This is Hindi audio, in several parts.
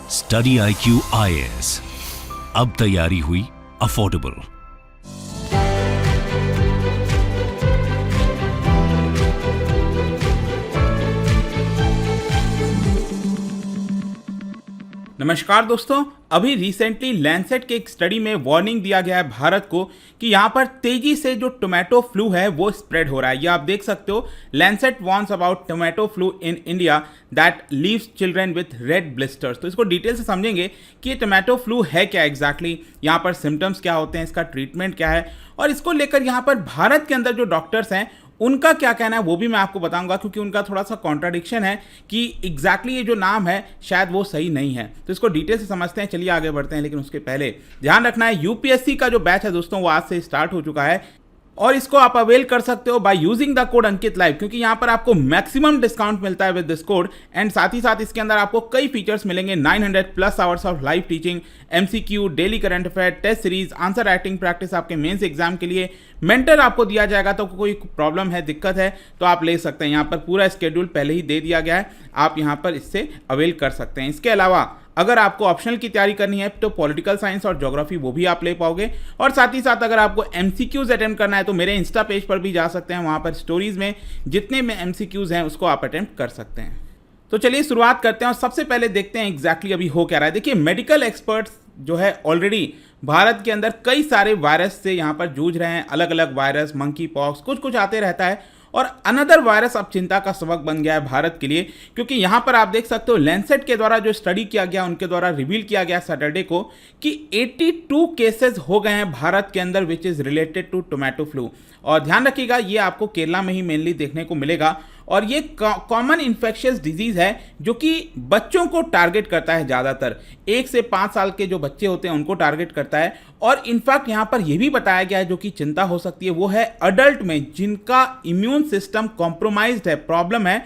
स्टडी IQ IAS, अब तैयारी हुई अफोर्डेबल। नमस्कार दोस्तों, अभी रिसेंटली लैंसेट के एक स्टडी में वार्निंग दिया गया है भारत को कि यहाँ पर तेजी से जो टोमेटो फ्लू है वो स्प्रेड हो रहा है। ये आप देख सकते हो, Lancet warns about tomato flu in India that leaves children with red blisters. तो इसको डिटेल से समझेंगे कि ये टोमेटो फ्लू है क्या एग्जैक्टली, यहाँ पर सिम्टम्स क्या होते हैं, इसका ट्रीटमेंट क्या है, और इसको लेकर यहाँ पर भारत के अंदर जो डॉक्टर्स हैं उनका क्या कहना है वो भी मैं आपको बताऊंगा, क्योंकि उनका थोड़ा सा कॉन्ट्राडिक्शन है कि एग्जैक्टली ये जो नाम है शायद वो सही नहीं है। तो इसको डिटेल से समझते हैं, चलिए आगे बढ़ते हैं। लेकिन उसके पहले ध्यान रखना है, यूपीएससी का जो बैच है दोस्तों वो आज से स्टार्ट हो चुका है और इसको आप अवेल कर सकते हो by using the code Ankit live, क्योंकि यहाँ पर आपको मैक्सिमम डिस्काउंट मिलता है विद दिस कोड। एंड साथ ही साथ इसके अंदर आपको कई फीचर्स मिलेंगे, 900+ hours of live teaching, MCQ, daily current affair, test series, answer writing practice आपके मेंस एग्जाम के लिए, मेंटर आपको दिया जाएगा। तो कोई प्रॉब्लम है, दिक्कत है तो आप ले सकते हैं। यहाँ पर पूरा स्केड्यूल पहले ही दे दिया गया है, आप यहाँ पर इससे अवेल कर सकते हैं। इसके अलावा अगर आपको ऑप्शनल की तैयारी करनी है तो पॉलिटिकल साइंस और ज्योग्राफी वो भी आप ले पाओगे। और साथ ही साथ अगर आपको MCQs अटेम्प्ट करना है तो मेरे इंस्टा पेज पर भी जा सकते हैं, वहाँ पर स्टोरीज में जितने में MCQs हैं उसको आप अटेम्प्ट कर सकते हैं। तो चलिए शुरुआत करते हैं और सबसे पहले देखते हैं एग्जैक्टली अभी हो क्या रहा है। देखिए, मेडिकल एक्सपर्ट्स जो है ऑलरेडी भारत के अंदर कई सारे वायरस से यहाँ पर जूझ रहे हैं, अलग अलग वायरस, मंकी पॉक्स, कुछ कुछ आते रहता है। और अनदर वायरस अब चिंता का सबक बन गया है भारत के लिए, क्योंकि यहाँ पर आप देख सकते हो लैंसेट के द्वारा जो स्टडी किया गया, उनके द्वारा रिवील किया गया सैटरडे को कि 82 केसेस हो गए हैं भारत के अंदर which is related to tomato flu. और ध्यान रखिएगा, ये आपको केरला में ही मेनली देखने को मिलेगा और ये कॉमन इन्फेक्शियस डिजीज़ है जो कि बच्चों को टारगेट करता है, ज़्यादातर 1 से 5 साल के जो बच्चे होते हैं उनको टारगेट करता है। और इनफैक्ट यहाँ पर यह भी बताया गया है, जो कि चिंता हो सकती है, वो है अडल्ट में जिनका इम्यून सिस्टम कॉम्प्रोमाइज्ड है, प्रॉब्लम है,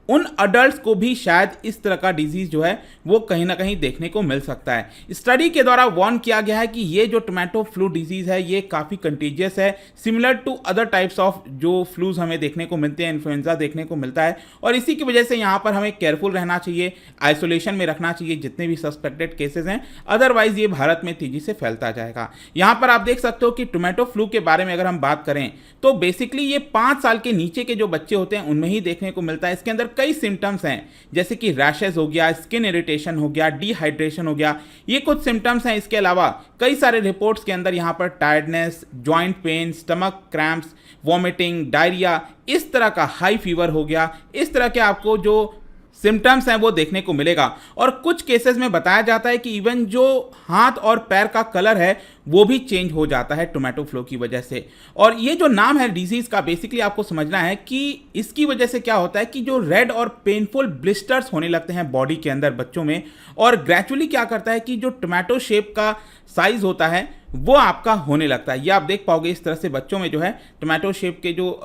उन अडल्ट्स को भी शायद इस तरह का डिजीज जो है वो कहीं ना कहीं देखने को मिल सकता है। स्टडी के द्वारा वार्न किया गया है कि ये जो टोमेटो फ्लू डिजीज है ये काफ़ी कंटेजियस है, similar to other types of जो फ्लूज हमें देखने को मिलते हैं, इन्फ्लुएंजा देखने को मिलता है। और इसी की वजह से यहाँ पर हमें केयरफुल रहना चाहिए, आइसोलेशन में रखना चाहिए जितने भी सस्पेक्टेड केसेज हैं, अदरवाइज ये भारत में तेजी से फैलता जाएगा। यहाँ पर आप देख सकते हो कि टोमेटो फ्लू के बारे में अगर हम बात करें तो बेसिकली ये 5 साल के नीचे के जो बच्चे होते हैं उनमें ही देखने को मिलता है। इसके अंदर कई सिम्टम्स हैं, जैसे कि रैशेस हो गया, स्किन इरिटेशन हो गया, डिहाइड्रेशन हो गया, ये कुछ सिम्टम्स हैं। इसके अलावा कई सारे रिपोर्ट्स के अंदर यहाँ पर tiredness, joint pain, stomach cramps, vomiting, diarrhoea, इस तरह का हाई फीवर हो गया, इस तरह के आपको जो सिम्टम्स हैं वो देखने को मिलेगा। और कुछ केसेस में बताया जाता है कि इवन जो हाथ और पैर का कलर है वो भी चेंज हो जाता है टोमेटो फ्लू की वजह से। और ये जो नाम है डिजीज का, बेसिकली आपको समझना है कि इसकी वजह से क्या होता है कि जो रेड और पेनफुल ब्लिस्टर्स होने लगते हैं बॉडी के अंदर बच्चों में, और ग्रेजुअली क्या करता है कि जो टोमेटो शेप का साइज होता है वो आपका होने लगता है। ये आप देख पाओगे, इस तरह से बच्चों में जो है टोमेटो शेप के जो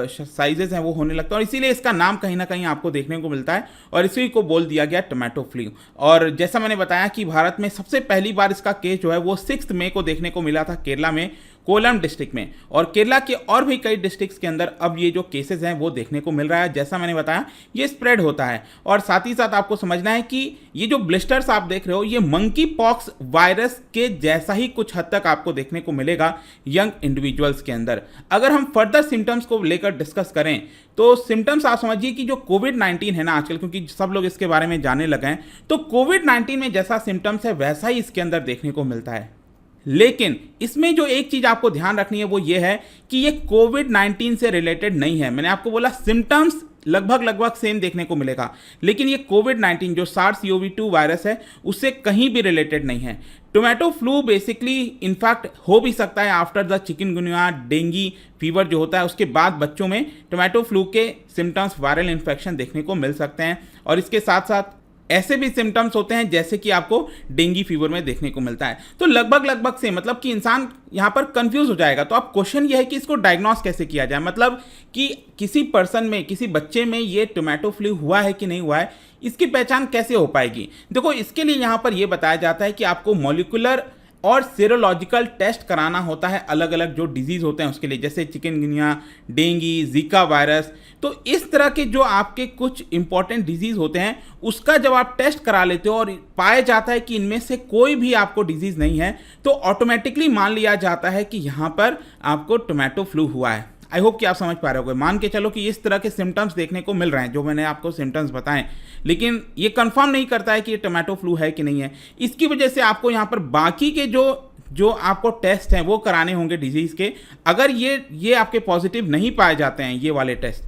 साइजेस हैं वो होने लगता है, और इसीलिए इसका नाम कहीं ना कहीं आपको देखने को मिलता है और इसी को बोल दिया गया टोमेटो फ्लू। और जैसा मैंने बताया कि भारत में सबसे पहली बार इसका केस जो है वो 6 मई को देखने को मिला था केरला में, कोलम डिस्ट्रिक्ट में, और केरला के और भी कई डिस्ट्रिक्ट्स के अंदर अब ये जो केसेस हैं वो देखने को मिल रहा है। जैसा मैंने बताया ये स्प्रेड होता है। और साथ ही साथ आपको समझना है कि ये जो ब्लिस्टर्स आप देख रहे हो ये मंकी पॉक्स वायरस के जैसा ही कुछ हद तक आपको देखने को मिलेगा यंग इंडिविजुअल्स के अंदर। अगर हम फर्दर सिम्टम्स को लेकर डिस्कस करें तो सिम्टम्स आप समझिए कि जो कोविड-19 है ना आजकल, क्योंकि सब लोग इसके बारे में जानने लगे हैं, तो कोविड-19 में जैसा सिम्टम्स है वैसा ही इसके अंदर देखने को मिलता है। लेकिन इसमें जो एक चीज आपको ध्यान रखनी है वो ये है कि ये कोविड-19 से रिलेटेड नहीं है। मैंने आपको बोला सिम्टम्स लगभग सेम देखने को मिलेगा, लेकिन ये कोविड-19 जो SARS-CoV-2 वायरस है उससे कहीं भी रिलेटेड नहीं है। टोमेटो फ्लू बेसिकली इनफैक्ट हो भी सकता है after the chikungunya, dinghy fever जो होता है उसके बाद बच्चों में टोमेटो फ्लू के सिम्टम्स, वायरल इन्फेक्शन देखने को मिल सकते हैं। और इसके साथ साथ ऐसे भी सिम्टम्स होते हैं जैसे कि आपको डेंगी फीवर में देखने को मिलता है। तो लगभग से मतलब कि इंसान यहाँ पर कंफ्यूज हो जाएगा। तो अब क्वेश्चन ये है कि इसको डायग्नोस कैसे किया जाए, मतलब कि किसी पर्सन में, किसी बच्चे में ये टोमेटो फ्लू हुआ है कि नहीं हुआ है, इसकी पहचान कैसे हो पाएगी। देखो, इसके लिए यहाँ पर यह बताया जाता है कि आपको मॉलिक्यूलर और सेरोलॉजिकल टेस्ट कराना होता है अलग अलग जो डिजीज़ होते हैं उसके लिए, जैसे चिकनगुनिया, डेंगू, जीका वायरस। तो इस तरह के जो आपके कुछ इंपॉर्टेंट डिजीज़ होते हैं उसका जब आप टेस्ट करा लेते हो और पाया जाता है कि इनमें से कोई भी आपको डिजीज़ नहीं है, तो ऑटोमेटिकली मान लिया जाता है कि यहाँ पर आपको टोमेटो फ्लू हुआ है। आई होप कि आप समझ पा रहे होगे। मान के चलो कि इस तरह के सिम्टम्स देखने को मिल रहे हैं जो मैंने आपको सिम्टम्स बताएं, लेकिन ये कंफर्म नहीं करता है कि ये टोमेटो फ्लू है कि नहीं है। इसकी वजह से आपको यहाँ पर बाकी के जो आपको टेस्ट हैं वो कराने होंगे डिजीज़ के। अगर ये आपके पॉजिटिव नहीं पाए जाते हैं ये वाले टेस्ट,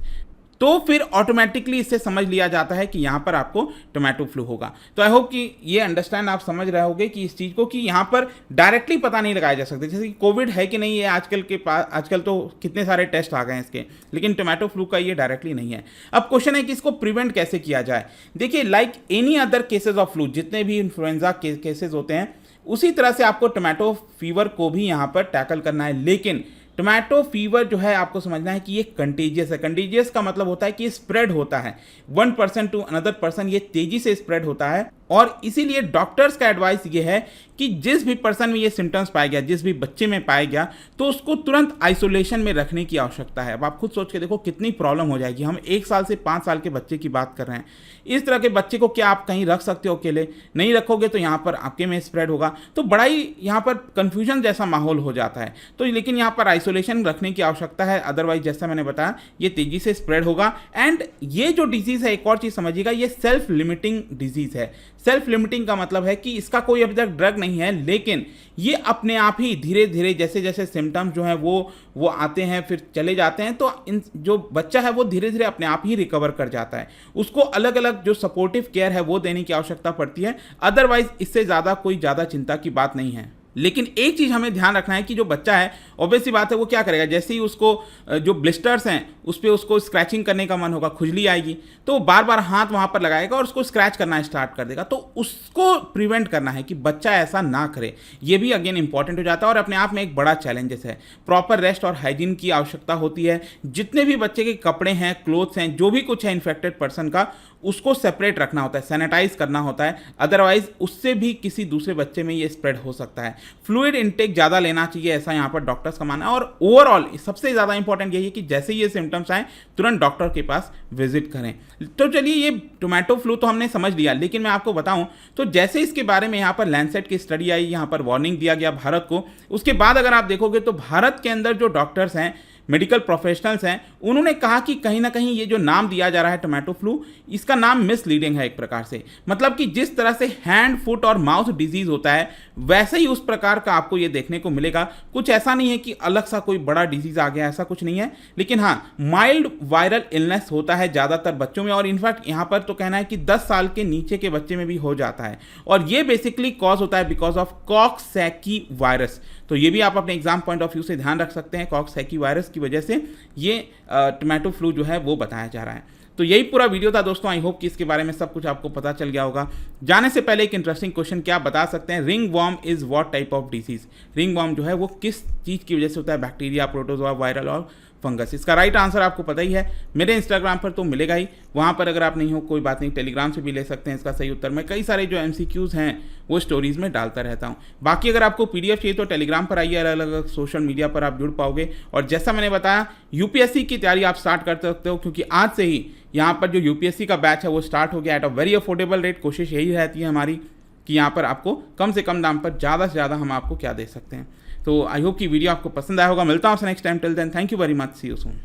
तो फिर ऑटोमेटिकली इससे समझ लिया जाता है कि यहाँ पर आपको टोमेटो फ्लू होगा। तो आई होप कि ये अंडरस्टैंड आप समझ रहे होगे कि इस चीज़ को कि यहाँ पर डायरेक्टली पता नहीं लगाया जा सकता। जैसे कि कोविड है कि नहीं है, आजकल तो कितने सारे टेस्ट आ गए हैं इसके, लेकिन टोमेटो फ्लू का ये डायरेक्टली नहीं है। अब क्वेश्चन है कि इसको प्रिवेंट कैसे किया जाए। देखिए, like any other cases of flu, जितने भी इन्फ्लुएंजा केसेज होते हैं उसी तरह से आपको टोमेटो फीवर को भी यहाँ पर टैकल करना है। लेकिन टोमेटो फीवर जो है आपको समझना है कि ये कंटेजियस है। कंटेजियस का मतलब होता है कि ये स्प्रेड होता है, 1 पर्सन टू अनदर पर्सन, ये तेजी से स्प्रेड होता है। और इसीलिए डॉक्टर्स का एडवाइस ये है कि जिस भी पर्सन में ये सिम्टम्स पाया गया, जिस भी बच्चे में पाया गया, तो उसको तुरंत आइसोलेशन में रखने की आवश्यकता है। अब आप खुद सोच के देखो कितनी प्रॉब्लम हो जाएगी। हम 1 साल से 5 साल के बच्चे की बात कर रहे हैं। इस तरह के बच्चे को क्या आप कहीं रख सकते हो अकेले? नहीं रखोगे तो यहाँ पर आपके में स्प्रेड होगा। तो बड़ा ही यहाँ पर कन्फ्यूजन जैसा माहौल हो जाता है। तो लेकिन यहाँ पर आइसोलेशन रखने की आवश्यकता है, अदरवाइज जैसा मैंने बताया ये तेजी से स्प्रेड होगा। एंड ये जो डिजीज़ है, एक और चीज़ समझिएगा, ये सेल्फ लिमिटिंग डिजीज़ है। सेल्फ लिमिटिंग का मतलब है कि इसका कोई अभी तक ड्रग नहीं है, लेकिन ये अपने आप ही धीरे धीरे जैसे जैसे सिम्टम्स जो हैं वो आते हैं फिर चले जाते हैं, तो इन जो बच्चा है वो धीरे धीरे अपने आप ही रिकवर कर जाता है। उसको अलग अलग जो सपोर्टिव केयर है वो देने की आवश्यकता पड़ती है, अदरवाइज इससे ज़्यादा कोई ज़्यादा चिंता की बात नहीं है। लेकिन एक चीज़ हमें ध्यान रखना है कि जो बच्चा है, ऑब्वियस सी बात है, वो क्या करेगा, जैसे ही उसको जो ब्लिस्टर्स हैं उस पर उसको स्क्रैचिंग करने का मन होगा, खुजली आएगी, तो बार बार हाथ वहाँ पर लगाएगा और उसको स्क्रैच करना स्टार्ट कर देगा। तो उसको प्रिवेंट करना है कि बच्चा ऐसा ना करे। ये भी अगेन इंपॉर्टेंट हो जाता है और अपने आप में एक बड़ा चैलेंजेस है। प्रॉपर रेस्ट और हाइजीन की आवश्यकता होती है। जितने भी बच्चे के कपड़े हैं, क्लोथ्स हैं, जो भी कुछ है इन्फेक्टेड पर्सन का, उसको सेपरेट रखना होता है, सैनिटाइज करना होता है, अदरवाइज उससे भी किसी दूसरे बच्चे में ये स्प्रेड हो सकता है। फ्लूइड इनटेक ज़्यादा लेना चाहिए, ऐसा यहाँ पर डॉक्टर्स का मानना है। और ओवरऑल सबसे ज़्यादा इंपॉर्टेंट यही है कि जैसे ये सिम्टम्स आए तुरंत डॉक्टर के पास विजिट करें। तो चलिए, ये टोमेटो फ्लू तो हमने समझ लिया, लेकिन मैं आपको बताऊं तो जैसे इसके बारे में यहाँ पर लैंसेट की स्टडी आई, यहाँ पर वार्निंग दिया गया भारत को, उसके बाद अगर आप देखोगे तो भारत के अंदर जो डॉक्टर्स हैं, मेडिकल प्रोफेशनल्स हैं, उन्होंने कहा कि कहीं ना कहीं ये जो नाम दिया जा रहा है टोमेटो फ्लू, इसका नाम मिसलीडिंग है एक प्रकार से। मतलब कि जिस तरह से हैंड, फुट और माउथ डिजीज होता है, वैसे ही उस प्रकार का आपको ये देखने को मिलेगा। कुछ ऐसा नहीं है कि अलग सा कोई बड़ा डिजीज आ गया, ऐसा कुछ नहीं है। लेकिन हाँ, माइल्ड वायरल इलनेस होता है ज़्यादातर बच्चों में, और इनफैक्ट यहाँ पर तो कहना है कि 10 साल के नीचे के बच्चे में भी हो जाता है। और ये बेसिकली कॉज होता है बिकॉज ऑफ कॉक्सैकी वायरस। तो ये भी आप अपने एग्जाम पॉइंट ऑफ व्यू से ध्यान रख सकते हैं। कॉक्सैकी वायरस की वजह से ये टोमेटो फ्लू जो है वो बताया जा रहा है। तो यही पूरा वीडियो था दोस्तों। आई होप कि इसके बारे में सब कुछ आपको पता चल गया होगा। जाने से पहले एक इंटरेस्टिंग क्वेश्चन, क्या आप बता सकते हैं ringworm is what type of disease? Ringworm जो है वो किस चीज़ की वजह से होता है? बैक्टीरिया, प्रोटोजोआ, वायरल और फंगस? इसका राइट आंसर आपको पता ही है। मेरे इंस्टाग्राम पर तो मिलेगा ही, वहाँ पर अगर आप नहीं हो कोई बात नहीं, टेलीग्राम से भी ले सकते हैं इसका सही उत्तर। मैं कई सारे जो MCQs हैं वो स्टोरीज में डालता रहता हूँ। बाकी अगर आपको PDF चाहिए तो टेलीग्राम पर आइए, अलग अलग सोशल मीडिया पर आप जुड़ पाओगे। और जैसा मैंने बताया, UPSC की तैयारी आप स्टार्ट कर सकते हो, क्योंकि आज से ही यहाँ पर जो UPSC का बैच है वो स्टार्ट हो गया at a very affordable rate. कोशिश यही रहती है हमारी कि यहाँ पर आपको कम से कम दाम पर ज़्यादा से ज़्यादा हम आपको क्या दे सकते हैं। तो आई होप कि वीडियो आपको पसंद आया होगा। मिलता हूँ next time, till then thank you very much, see you soon.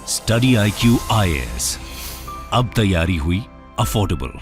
Study IQ IAS, अब तैयारी हुई अफोर्डेबल।